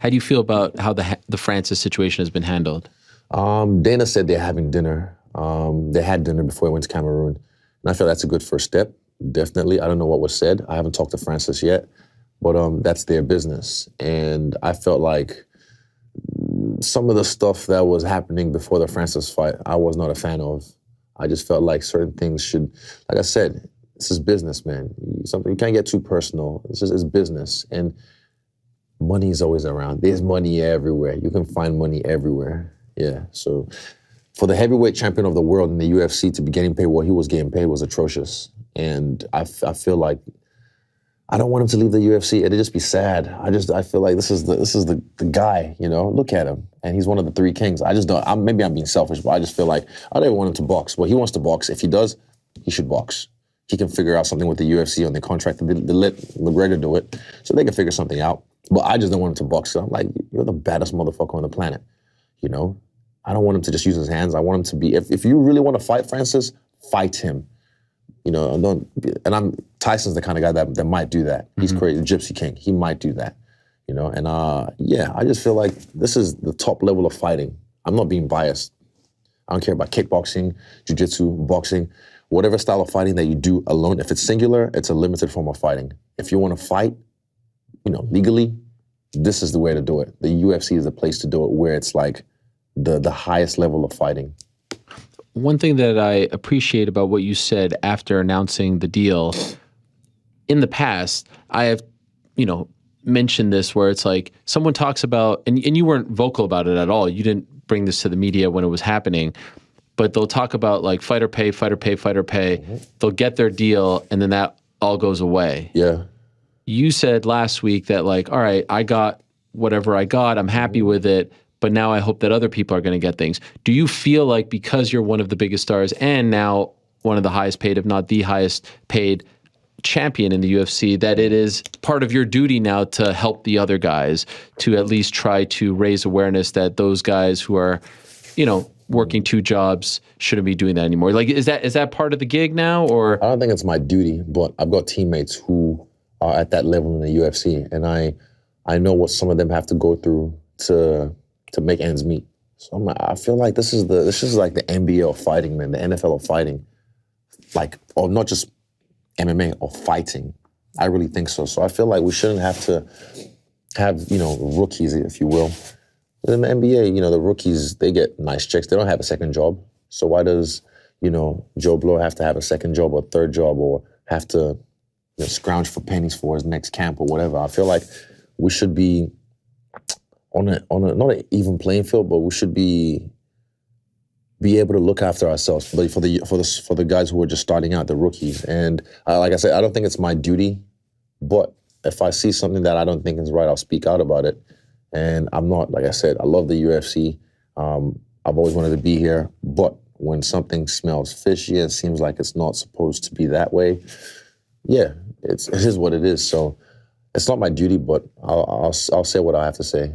How do you feel about how the Francis situation has been handled? Dana said they're having dinner. They had dinner before he went to Cameroon. And I feel that's a good first step, definitely. I don't know what was said. I haven't talked to Francis yet, but that's their business. And I felt like some of the stuff that was happening before the Francis fight, I was not a fan of. I just felt like certain things should, like I said, this is business, man. You can't get too personal. It's business. And money is always around. There's money everywhere. You can find money everywhere. Yeah, so for the heavyweight champion of the world in the UFC to be getting paid what he was getting paid was atrocious. And I feel like I don't want him to leave the UFC. It'd just be sad. I feel like this is the guy, you know. Look at him, and he's one of the three kings. I just don't. Maybe I'm being selfish, but I just feel like I don't want him to box. Well, he wants to box. If he does, he should box. He can figure out something with the UFC on the contract. They let McGregor do it, so they can figure something out. But I just don't want him to box. So I'm like, you're the baddest motherfucker on the planet, you know. I don't want him to just use his hands. I want him to be. If you really want to fight Francis, fight him. You know, Tyson's the kind of guy that might do that. He's crazy, Gypsy King. He might do that, you know. And yeah, I just feel like this is the top level of fighting. I'm not being biased. I don't care about kickboxing, jiu-jitsu, boxing, whatever style of fighting that you do alone. If it's singular, it's a limited form of fighting. If you want to fight, you know, legally, this is the way to do it. The UFC is the place to do it, where it's like the highest level of fighting. One thing that I appreciate about what you said after announcing the deal, in the past, I have, you know, mentioned this where it's like someone talks about, and you weren't vocal about it at all. You didn't bring this to the media when it was happening, but they'll talk about like fighter pay. They'll get their deal, and then that all goes away. Yeah. You said last week that like, all right, I got whatever I got. I'm happy with it. But now I hope that other people are going to get things. Do you feel like because you're one of the biggest stars and now one of the highest paid, if not the highest paid champion in the UFC, that it is part of your duty now to help the other guys, to at least try to raise awareness that those guys who are, you know, working two jobs shouldn't be doing that anymore? Like, is that part of the gig now, or? I don't think it's my duty, but I've got teammates who are at that level in the UFC, and I know what some of them have to go through to make ends meet. So I feel like this is like the NBA of fighting, man, the NFL of fighting. Like, or not just MMA, or fighting. I really think so. So I feel like we shouldn't have to have, you know, rookies, if you will. In the NBA, you know, the rookies, they get nice checks. They don't have a second job. So why does, you know, Joe Blow have to have a second job or third job, or have to, you know, scrounge for pennies for his next camp or whatever? I feel like we should be on a not an even playing field, but we should be able to look after ourselves for the guys who are just starting out, the rookies. And like I said, I don't think it's my duty, but if I see something that I don't think is right, I'll speak out about it. And I'm not, like I said, I love the UFC. I've always wanted to be here, but when something smells fishy and seems like it's not supposed to be that way, yeah, it is what it is. So it's not my duty, but I'll say what I have to say.